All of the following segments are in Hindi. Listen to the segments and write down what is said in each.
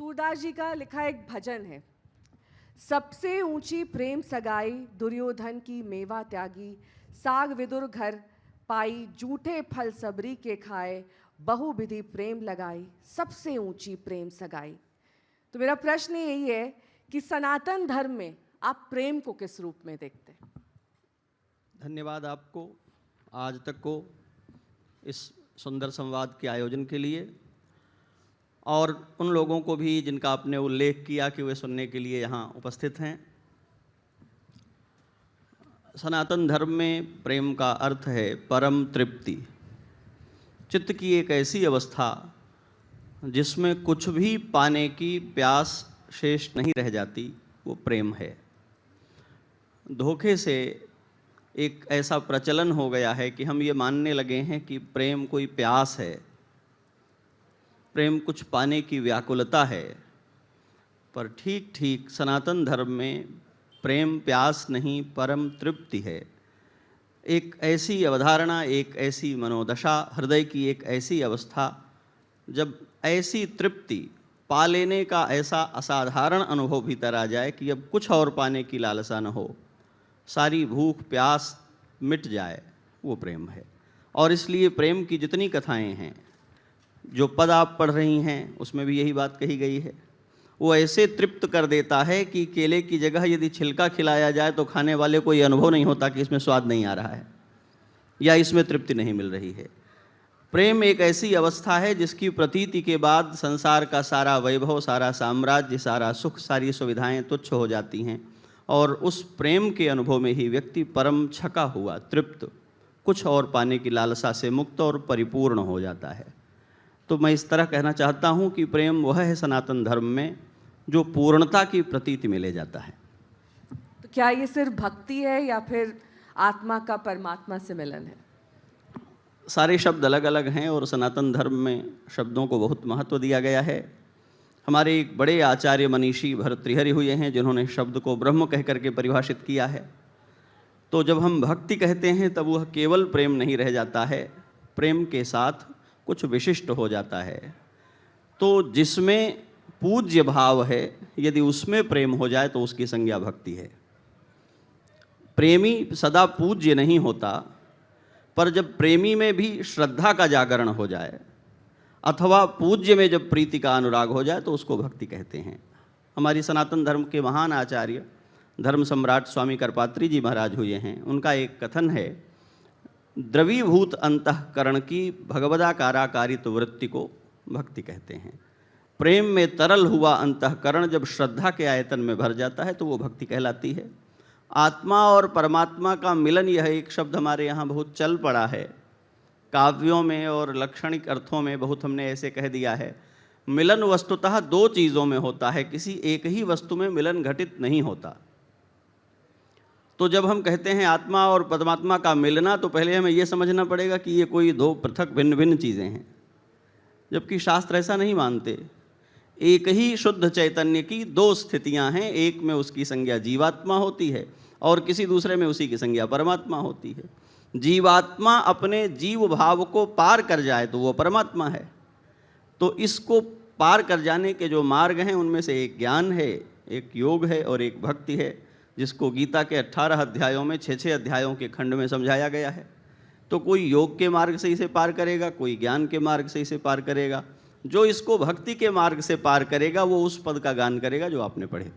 सूरदास जी का लिखा एक भजन है। सबसे ऊंची प्रेम सगाई दुर्योधन की मेवा त्यागी, साग विदुर घर पाई जूठे फल सबरी के खाए, बहुविधि प्रेम लगाई सबसे ऊंची प्रेम सगाई। तो मेरा प्रश्न यही है कि सनातन धर्म में आप प्रेम को किस रूप में देखते हैं? धन्यवाद आपको आज तक को इस सुंदर संवाद के आयोजन के लिए, और उन लोगों को भी जिनका आपने उल्लेख किया कि वे सुनने के लिए यहाँ उपस्थित हैं। सनातन धर्म में प्रेम का अर्थ है परम तृप्ति, चित्त की एक ऐसी अवस्था जिसमें कुछ भी पाने की प्यास शेष नहीं रह जाती, वो प्रेम है। धोखे से एक ऐसा प्रचलन हो गया है कि हम ये मानने लगे हैं कि प्रेम कोई प्यास है, प्रेम कुछ पाने की व्याकुलता है। पर ठीक ठीक सनातन धर्म में प्रेम प्यास नहीं, परम तृप्ति है। एक ऐसी अवधारणा, एक ऐसी मनोदशा, हृदय की एक ऐसी अवस्था जब ऐसी तृप्ति पा लेने का ऐसा असाधारण अनुभव भीतर आ जाए कि अब कुछ और पाने की लालसा न हो, सारी भूख प्यास मिट जाए, वो प्रेम है। और इसलिए प्रेम की जितनी कथाएं हैं, जो पद आप पढ़ रही हैं, उसमें भी यही बात कही गई है। वो ऐसे तृप्त कर देता है कि केले की जगह यदि छिलका खिलाया जाए तो खाने वाले को ये अनुभव नहीं होता कि इसमें स्वाद नहीं आ रहा है या इसमें तृप्ति नहीं मिल रही है। प्रेम एक ऐसी अवस्था है जिसकी प्रतीति के बाद संसार का सारा वैभव, सारा साम्राज्य, सारा सुख, सारी सुविधाएं तुच्छ हो जाती हैं, और उस प्रेम के अनुभव में ही व्यक्ति परम छका हुआ, तृप्त, कुछ और पाने की लालसा से मुक्त और परिपूर्ण हो जाता है। तो मैं इस तरह कहना चाहता हूँ कि प्रेम वह है सनातन धर्म में जो पूर्णता की प्रतीति में ले जाता है। तो क्या ये सिर्फ भक्ति है या फिर आत्मा का परमात्मा से मिलन है? सारे शब्द अलग अलग हैं और सनातन धर्म में शब्दों को बहुत महत्व दिया गया है। हमारे एक बड़े आचार्य मनीषी भर्तृहरि हुए हैं जिन्होंने शब्द को ब्रह्म कह करके परिभाषित किया है। तो जब हम भक्ति कहते हैं तब वह केवल प्रेम नहीं रह जाता है, प्रेम के साथ कुछ विशिष्ट हो जाता है। तो जिसमें पूज्य भाव है, यदि उसमें प्रेम हो जाए तो उसकी संज्ञा भक्ति है। प्रेमी सदा पूज्य नहीं होता, पर जब प्रेमी में भी श्रद्धा का जागरण हो जाए अथवा पूज्य में जब प्रीति का अनुराग हो जाए तो उसको भक्ति कहते हैं। हमारी सनातन धर्म के महान आचार्य धर्म सम्राट स्वामी करपात्री जी महाराज हुए हैं। उनका एक कथन है, द्रवीभूत अंतःकरण की भगवदाकाराकारित वृत्ति को भक्ति कहते हैं। प्रेम में तरल हुआ अंतःकरण जब श्रद्धा के आयतन में भर जाता है तो वो भक्ति कहलाती है। आत्मा और परमात्मा का मिलन, यह एक शब्द हमारे यहाँ बहुत चल पड़ा है। काव्यों में और लक्षणिक अर्थों में बहुत हमने ऐसे कह दिया है। मिलन वस्तुतः दो चीज़ों में होता है, किसी एक ही वस्तु में मिलन घटित नहीं होता। तो जब हम कहते हैं आत्मा और परमात्मा का मिलना, तो पहले हमें यह समझना पड़ेगा कि ये कोई दो पृथक भिन्न भिन्न चीज़ें हैं, जबकि शास्त्र ऐसा नहीं मानते। एक ही शुद्ध चैतन्य की दो स्थितियां हैं, एक में उसकी संज्ञा जीवात्मा होती है और किसी दूसरे में उसी की संज्ञा परमात्मा होती है। जीवात्मा अपने जीव भाव को पार कर जाए तो वो परमात्मा है। तो इसको पार कर जाने के जो मार्ग हैं उनमें से एक ज्ञान है, एक योग है और एक भक्ति है, जिसको गीता के 18 अध्यायों में 6-6 अध्यायों के खंड में समझाया गया है। तो कोई योग के मार्ग से इसे पार करेगा, कोई ज्ञान के मार्ग से इसे पार करेगा। जो इसको भक्ति के मार्ग से पार करेगा वो उस पद का गान करेगा जो आपने पढ़े।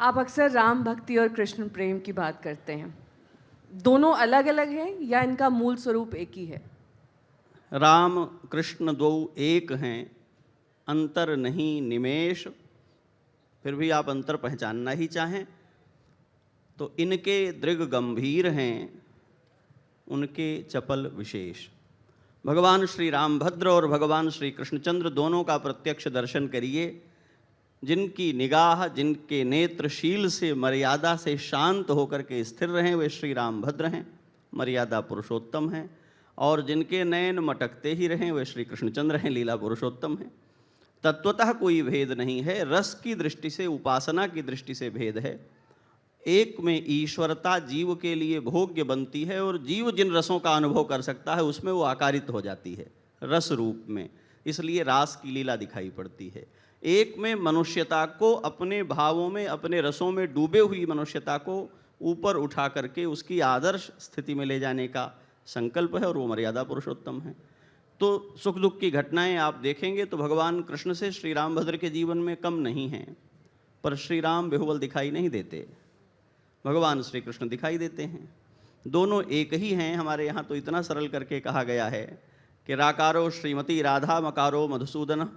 आप अक्सर राम भक्ति और कृष्ण प्रेम की बात करते हैं, दोनों अलग अलग हैं या इनका मूल स्वरूप एक ही है? राम कृष्ण दो एक हैं, अंतर नहीं निमेष। फिर भी आप अंतर पहचानना ही चाहें तो इनके दृग गंभीर हैं, उनके चपल विशेष। भगवान श्री रामभद्र और भगवान श्री कृष्णचंद्र दोनों का प्रत्यक्ष दर्शन करिए। जिनकी निगाह, जिनके नेत्रशील से मर्यादा से शांत होकर के स्थिर रहें, वे श्री रामभद्र हैं, मर्यादा पुरुषोत्तम हैं। और जिनके नयन मटकते ही रहें, वे श्री कृष्णचंद्र हैं, लीला पुरुषोत्तम हैं। तत्वतः कोई भेद नहीं है, रस की दृष्टि से, उपासना की दृष्टि से भेद है। एक में ईश्वरता जीव के लिए भोग्य बनती है और जीव जिन रसों का अनुभव कर सकता है उसमें वो आकारित हो जाती है रस रूप में। इसलिए रास की लीला दिखाई पड़ती है। एक में मनुष्यता को अपने भावों में, अपने रसों में डूबे हुई मनुष्यता को ऊपर उठा करके उसकी आदर्श स्थिति में ले जाने का संकल्प है, और वो मर्यादा पुरुषोत्तम है। तो सुख दुख की घटनाएं आप देखेंगे तो भगवान कृष्ण से श्री रामभद्र के जीवन में कम नहीं हैं, पर श्री राम बेहुबल दिखाई नहीं देते, भगवान श्री कृष्ण दिखाई देते हैं। दोनों एक ही हैं। हमारे यहाँ तो इतना सरल करके कहा गया है कि राकारो श्रीमती राधा मकारो मधुसूदन,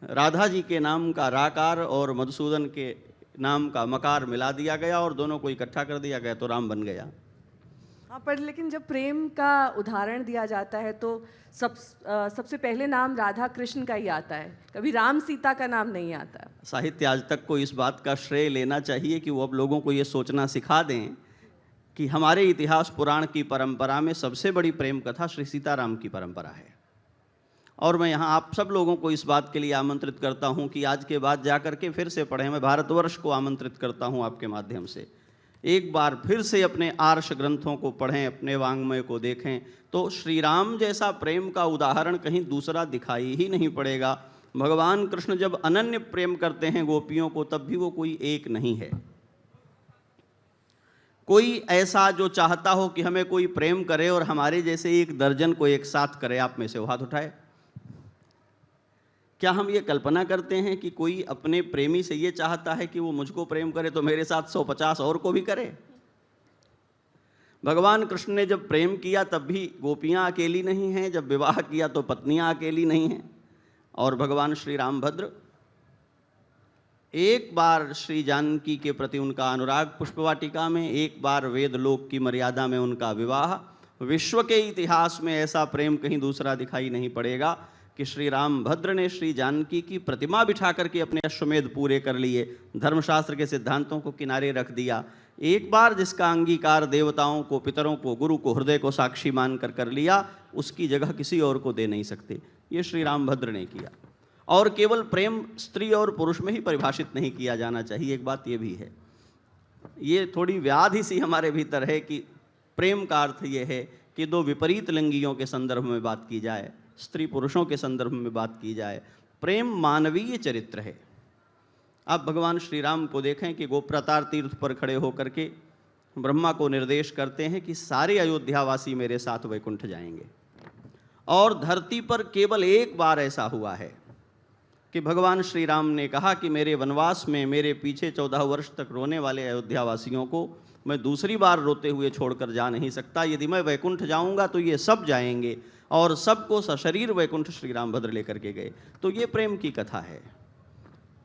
राधा जी के नाम का राकार और मधुसूदन के नाम का मकार मिला दिया गया और दोनों को इकट्ठा कर दिया गया तो राम बन गया। हाँ, पर लेकिन जब प्रेम का उदाहरण दिया जाता है तो सबसे पहले नाम राधा कृष्ण का ही आता है, कभी राम सीता का नाम नहीं आता। साहित्य आज तक को इस बात का श्रेय लेना चाहिए कि वो अब लोगों को ये सोचना सिखा दें कि हमारे इतिहास पुराण की परंपरा में सबसे बड़ी प्रेम कथा श्री सीताराम की परंपरा है। और मैं यहाँ आप सब लोगों को इस बात के लिए आमंत्रित करता हूँ कि आज के बाद जा कर के फिर से पढ़ें। मैं भारतवर्ष को आमंत्रित करता हूँ आपके माध्यम से, एक बार फिर से अपने आर्ष ग्रंथों को पढ़ें, अपने वाङ्मय को देखें, तो श्री राम जैसा प्रेम का उदाहरण कहीं दूसरा दिखाई ही नहीं पड़ेगा। भगवान कृष्ण जब अनन्य प्रेम करते हैं गोपियों को, तब भी वो कोई एक नहीं है। कोई ऐसा जो चाहता हो कि हमें कोई प्रेम करे और हमारे जैसे एक दर्जन को एक साथ करे, आप में से वो हाथ उठाए। क्या हम ये कल्पना करते हैं कि कोई अपने प्रेमी से ये चाहता है कि वो मुझको प्रेम करे तो मेरे साथ 150 और को भी करे? भगवान कृष्ण ने जब प्रेम किया तब भी गोपियाँ अकेली नहीं हैं, जब विवाह किया तो पत्नियाँ अकेली नहीं हैं। और भगवान श्री रामभद्र एक बार श्री जानकी के प्रति उनका अनुराग पुष्पवाटिका में, एक बार वेदलोक की मर्यादा में उनका विवाह, विश्व के इतिहास में ऐसा प्रेम कहीं दूसरा दिखाई नहीं पड़ेगा कि श्री रामभद्र ने श्री जानकी की प्रतिमा बिठा करके अपने अश्वमेध पूरे कर लिए, धर्मशास्त्र के सिद्धांतों को किनारे रख दिया। एक बार जिसका अंगीकार देवताओं को, पितरों को, गुरु को, हृदय को साक्षी मानकर कर लिया, उसकी जगह किसी और को दे नहीं सकते। ये श्री रामभद्र ने किया। और केवल प्रेम स्त्री और पुरुष में ही परिभाषित नहीं किया जाना चाहिए, एक बात ये भी है। ये थोड़ी व्याधि सी हमारे भीतर है कि प्रेम का अर्थ ये है कि दो विपरीत लिंगियों के संदर्भ में बात की जाए, स्त्री पुरुषों के संदर्भ में बात की जाए। प्रेम मानवीय चरित्र है। आप भगवान श्री राम को देखें कि गोप्रतार तीर्थ पर खड़े होकर के ब्रह्मा को निर्देश करते हैं कि सारे अयोध्यावासी मेरे साथ वैकुंठ जाएंगे। और धरती पर केवल एक बार ऐसा हुआ है कि भगवान श्री राम ने कहा कि मेरे वनवास में मेरे पीछे 14 वर्ष तक रोने वाले अयोध्यावासियों को मैं दूसरी बार रोते हुए छोड़कर जा नहीं सकता। यदि मैं वैकुंठ जाऊंगा तो ये सब जाएंगे, और सबको सशरीर वैकुंठ श्री रामभद्र लेकर के गए। तो ये प्रेम की कथा है।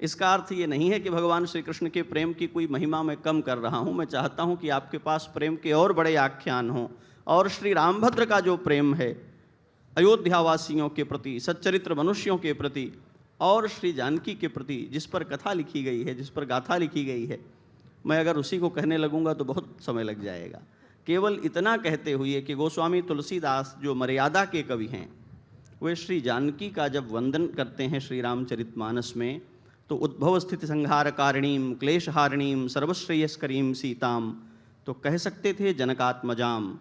इसका अर्थ ये नहीं है कि भगवान श्री कृष्ण के प्रेम की कोई महिमा मैं कम कर रहा हूँ। मैं चाहता हूँ कि आपके पास प्रेम के और बड़े आख्यान हों। और श्री रामभद्र का जो प्रेम है अयोध्यावासियों के प्रति, सच्चरित्र मनुष्यों के प्रति, और श्री जानकी के प्रति, जिस पर कथा लिखी गई है, जिस पर गाथा लिखी गई है, मैं अगर उसी को कहने लगूंगा तो बहुत समय लग जाएगा। केवल इतना कहते हुए कि गोस्वामी तुलसीदास जो मर्यादा के कवि हैं, वे श्री जानकी का जब वंदन करते हैं श्री रामचरितमानस में, तो उद्भव स्थिति संहार कारिणीम क्लेशहारिणीम सर्वश्रेयस्करीम सीताम, तो कह सकते थे जनकात्मजाम,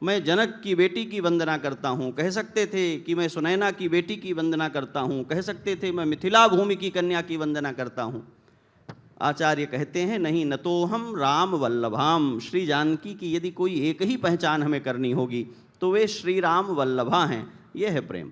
मैं जनक की बेटी की वंदना करता हूँ। कह सकते थे कि मैं सुनैना की बेटी की वंदना करता हूँ। कह सकते थे मैं मिथिला भूमि की कन्या की वंदना करता हूँ। आचार्य कहते हैं नहीं, न तो हम राम वल्लभाम, श्री जानकी की यदि कोई एक ही पहचान हमें करनी होगी तो वे श्री राम वल्लभा हैं। यह है प्रेम।